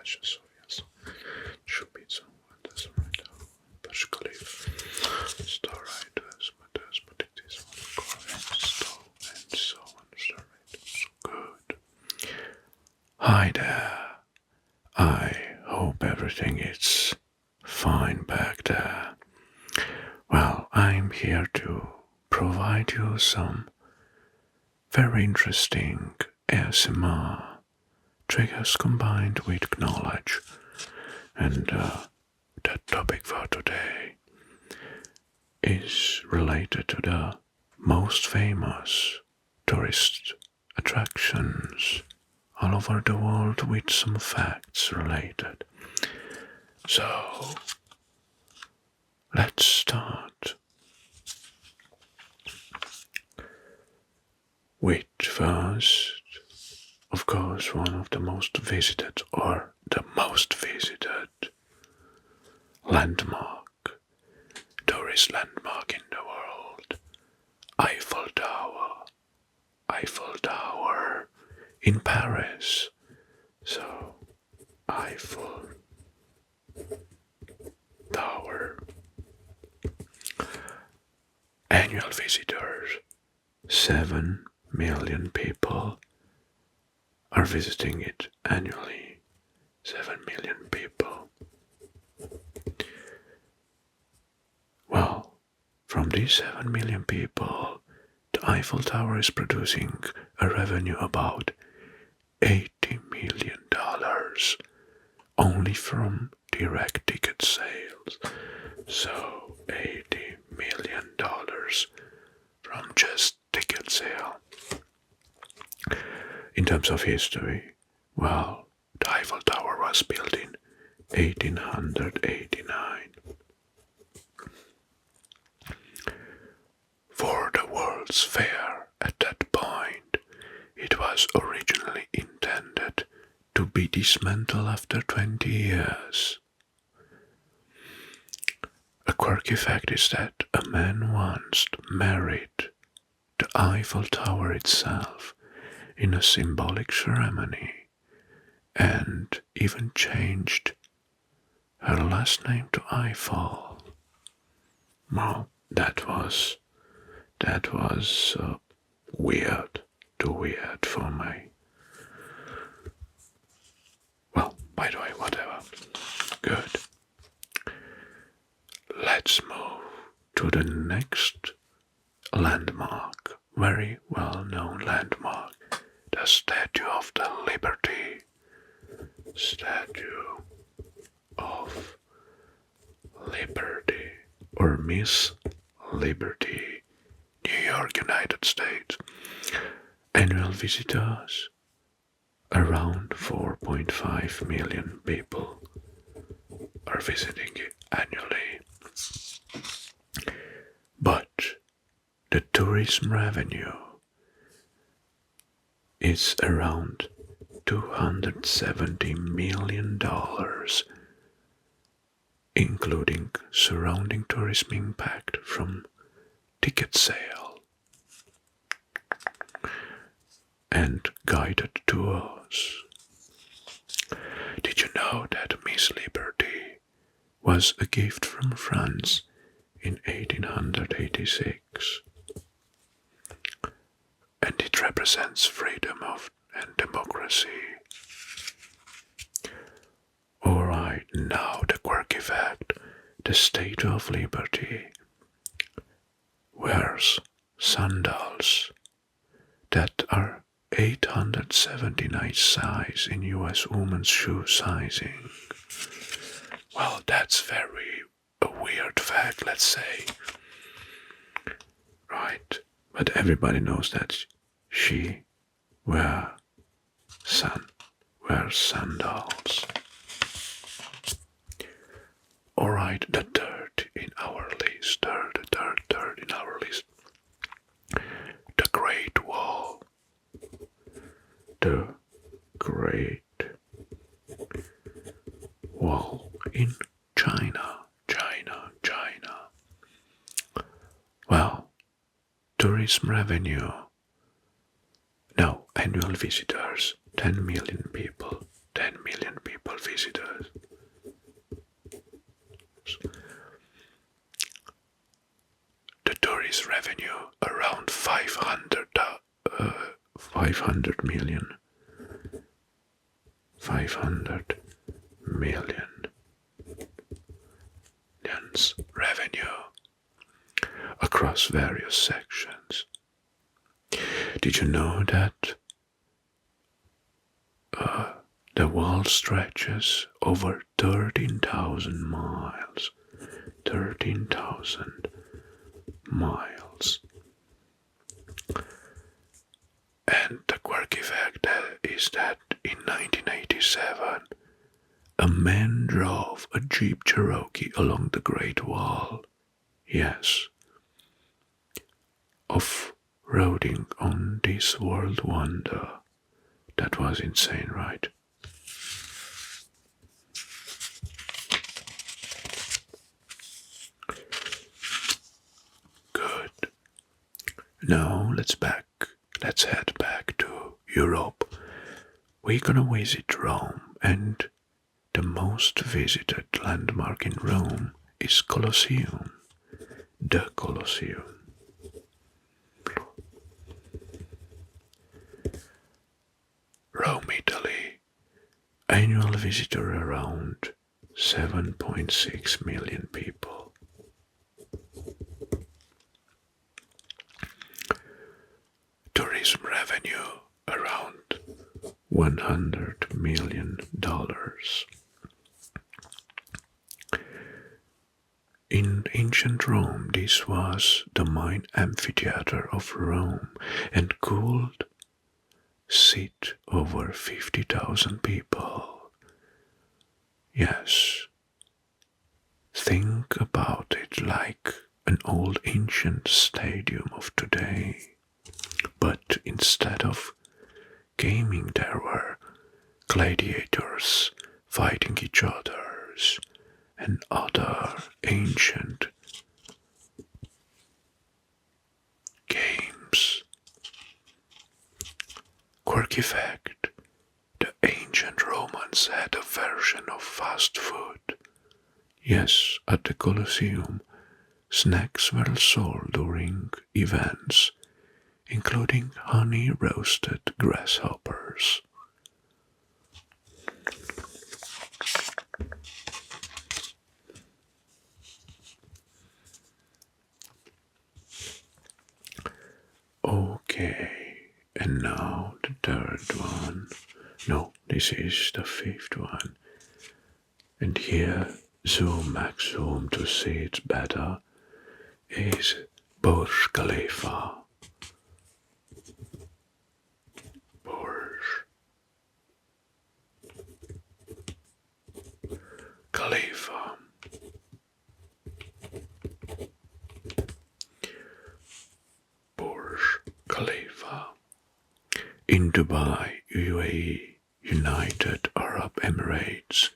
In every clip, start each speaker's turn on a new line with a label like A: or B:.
A: Hagia Sophia, should be someone that's right now. Burj Khalifa, star writers, but it is one and so on, star writers. So good. Hi there. I hope everything is fine back there. Well, I'm here to provide you some very interesting ASMR triggers combined with knowledge. And the topic for today is related to the most famous tourist attractions all over the world with some facts related. So, let's start with first, of course, one of the most visited or the most visited landmark, tourist landmark in the world, Eiffel Tower. Eiffel Tower in Paris. So, Eiffel Tower. Annual visitors, 7 million people are visiting it annually. 7 million people. Well, from these 7 million people, the Eiffel Tower is producing a revenue about $80 million only from direct ticket sales. So $80 million from just ticket sale. In terms of history, well, the Eiffel Tower was built in 1889 for the World's Fair. At that point, it was originally intended to be dismantled after 20 years. A quirky fact is that a man once married the Eiffel Tower itself in a symbolic ceremony and even changed her last name to Eiffel. Well, that was weird, too weird for me. Well, by the way, whatever. Good. Let's move to the next landmark, very well-known landmark, the Statue of the Liberty. Statue of Liberty, or Miss Liberty, New York, United States. Annual visitors, around 4.5 million people are visiting it annually. But the tourism revenue is around $270 million, including surrounding tourism impact from ticket sale and guided tours. Did you know that Miss Liberty was a gift from France in 1886? And it represents freedom and democracy. Alright, now the quirky fact. The Statue of Liberty wears sandals that are 879 size in US women's shoe sizing. Well, that's very a weird fact, let's say. Right, but everybody knows that she wears sandals. Alright, the third in our list, third in our list. The Great Wall. The Great Wall in China. Well, tourism revenue. No, annual visitors, 10 million people, 10 million people visitors. The tourist revenue around 500 million. 500 million revenue across various sections. Did you know that the world stretches over 13,000 miles? 13,000 miles. And the quirky fact is that in 1987, a man drove a Jeep Cherokee along the Great Wall. Yes, off-roading on this world wonder. That was insane, right? Good. Now let's head back to Europe. We're gonna visit Rome, and the most visited landmark in Rome is Colosseum. The Colosseum. Rome, Italy. Annual visitor around 7.6 million people. Tourism revenue around $100 million. In ancient Rome, this was the main amphitheater of Rome and could seat over 50,000 people. Yes, think about it like an old ancient stadium of today. But instead of gaming, there were gladiators fighting each other and other ancient games. Quirky fact, the ancient Romans had a version of fast food. Yes, at the Colosseum, snacks were sold during events, including honey-roasted grasshoppers. Okay, and now the third one. No, this is the fifth one. And here, max zoom to see it better, is Burj Khalifa. Burj Khalifa. Burj Khalifa. In Dubai, UAE, United Arab Emirates,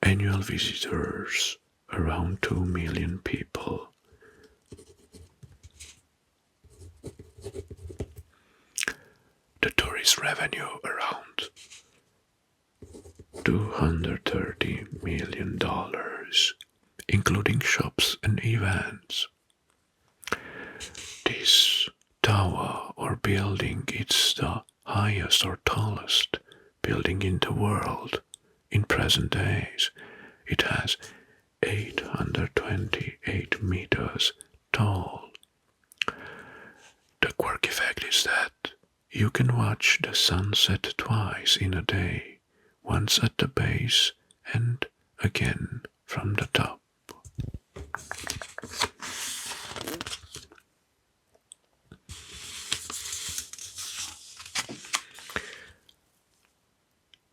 A: annual visitors around 2 million people. The tourist revenue around $230 million, including shops and events. This tower or building is the highest or tallest building in the world in present days. It has 828 meters tall. The quirky fact is that you can watch the sunset twice in a day, once at the base and again from the top.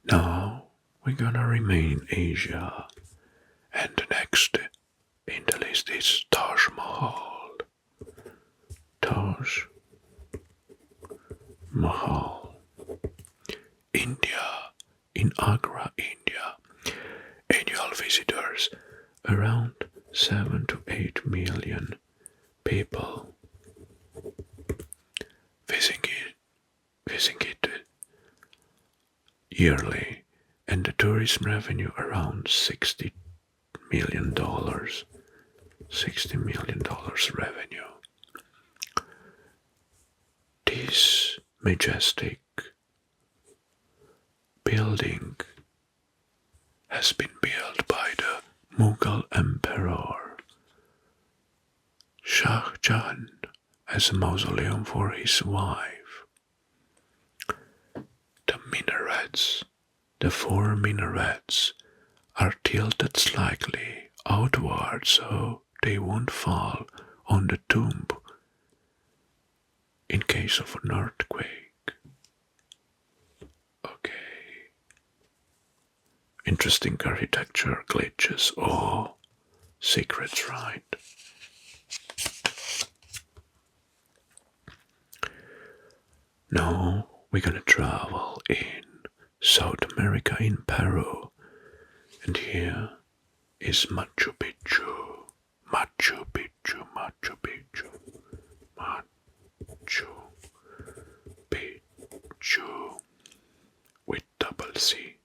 A: Now we're gonna remain in Asia, and the next in the list is Taj Mahal. Taj Mahal. India, in Agra, India. Annual visitors around 7 to 8 million people visiting isn't it? Yearly, and the tourism revenue around $60 million. $60 million revenue. This majestic building has been built by the Mughal Emperor Shah Jahan as a mausoleum for his wife. The four minarets, are tilted slightly outward so they won't fall on the tomb in case of an earthquake. Okay. Interesting architecture glitches or secrets, right? Now we're gonna travel in South America in Peru, and here is Machu Picchu. Machu Picchu, Machu Picchu, Machu Picchu with double C.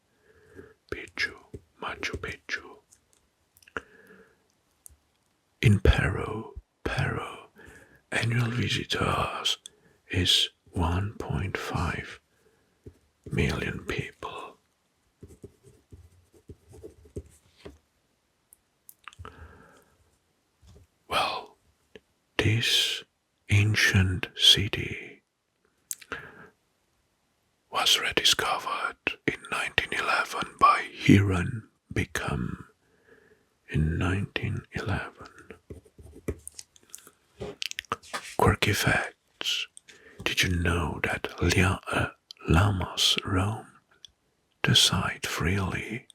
A: Picchu, Machu Picchu. In Peru, annual visitors is 1.5 million people. Well, this ancient city was rediscovered in 1911 by Hiram Bingham in 1911. Quirky facts. Did you know that llamas roam the site freely?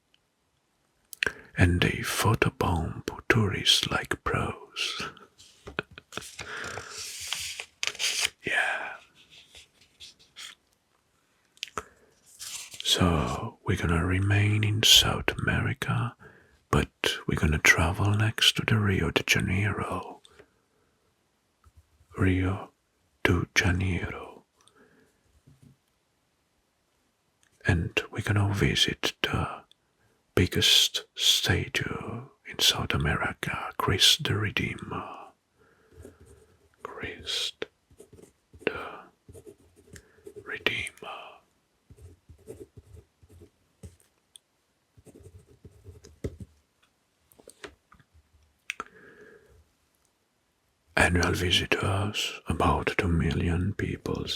A: And they photobomb tourists like pros. Yeah. So we're gonna remain in South America, but we're gonna travel next to the Rio de Janeiro. Rio de Janeiro. And we're gonna visit the biggest statue in South America, Christ the Redeemer. Christ the Redeemer. Annual visitors, about 2 million people.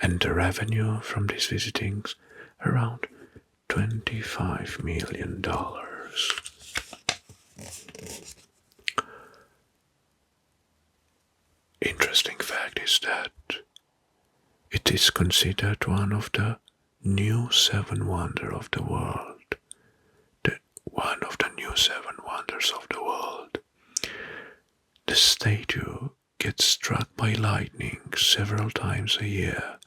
A: And the revenue from these visitings, around $25 million. Interesting fact is that it is considered one of the new seven wonders of the world. One of the new seven wonders of the world. The statue gets struck by lightning several times a year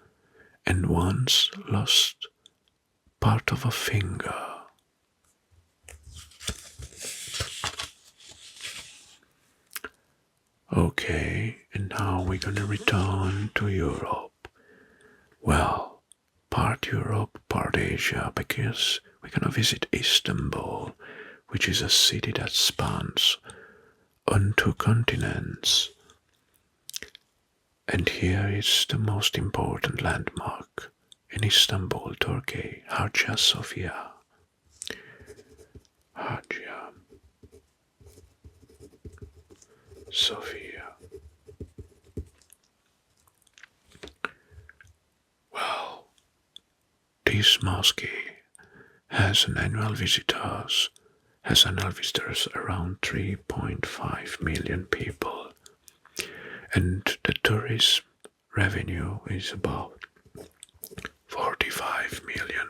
A: and once lost part of a finger. Okay, and now we're gonna return to Europe. Well, part Europe, part Asia, because we're gonna visit Istanbul, which is a city that spans on 2 continents. And here is the most important landmark in Istanbul, Turkey, Hagia Sophia. Hagia Sophia. Well, this mosque has annual visitors around 3.5 million people, and the tourism revenue is about $45 million.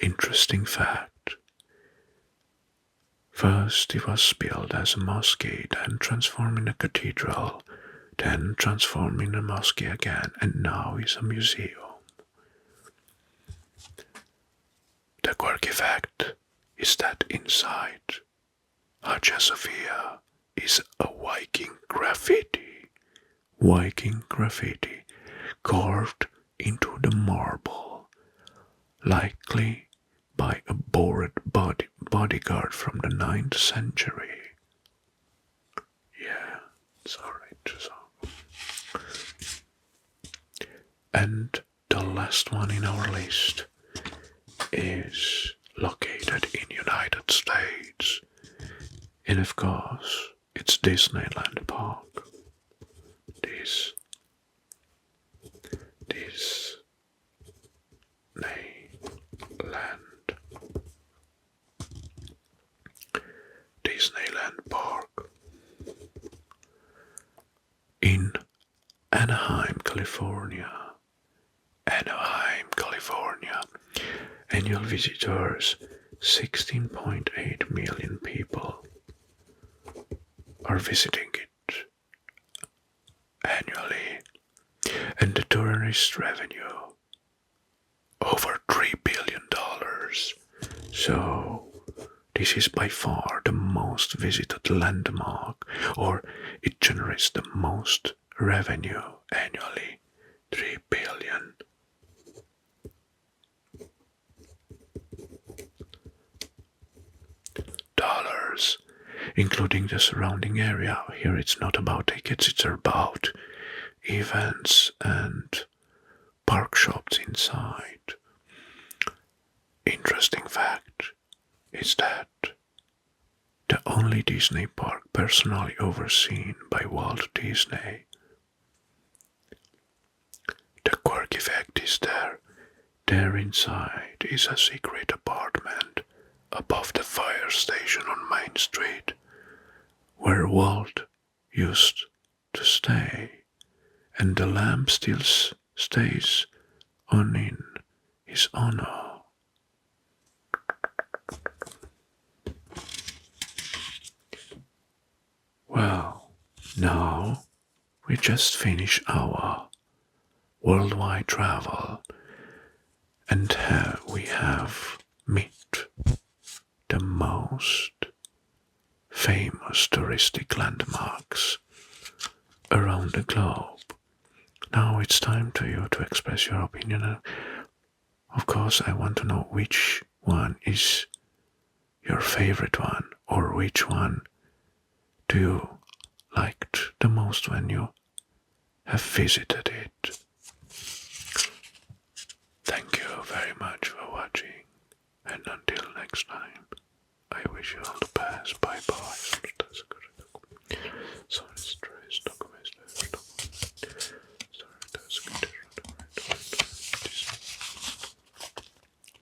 A: Interesting fact. First it was built as a mosque, then transformed in a cathedral, then transformed in a mosque again, and now is a museum. The quirky fact is that inside Hagia Sophia is a Viking graffiti carved into the marble, likely by a bodyguard from the 9th century. Yeah, it's alright. And the last one in our list is located in United States. And of course, it's Disneyland Park. Disneyland Park in Anaheim, California. Annual visitors 16.8 million people are visiting it annually, and the tourist revenue over $3 billion. So this is by far the most visited landmark, or it generates the most revenue annually. $3 billion. Including the surrounding area. Here it's not about tickets, it's about events and park shops inside. Interesting fact is that the only Disney park personally overseen by Walt Disney. The quirky fact is there inside is a secret apartment above the fire station on Main Street, where Walt used to stay, and the lamp still stays on in his honor. Well, now we just finished our worldwide travel, and we have met the most famous touristic landmarks around the globe. Now it's time to you to express your opinion. Of course, I want to know which one is your favorite one, or which one do you liked the most when you have visited it. Thank you very much for watching, and until next time, I wish you all the best. Bye bye.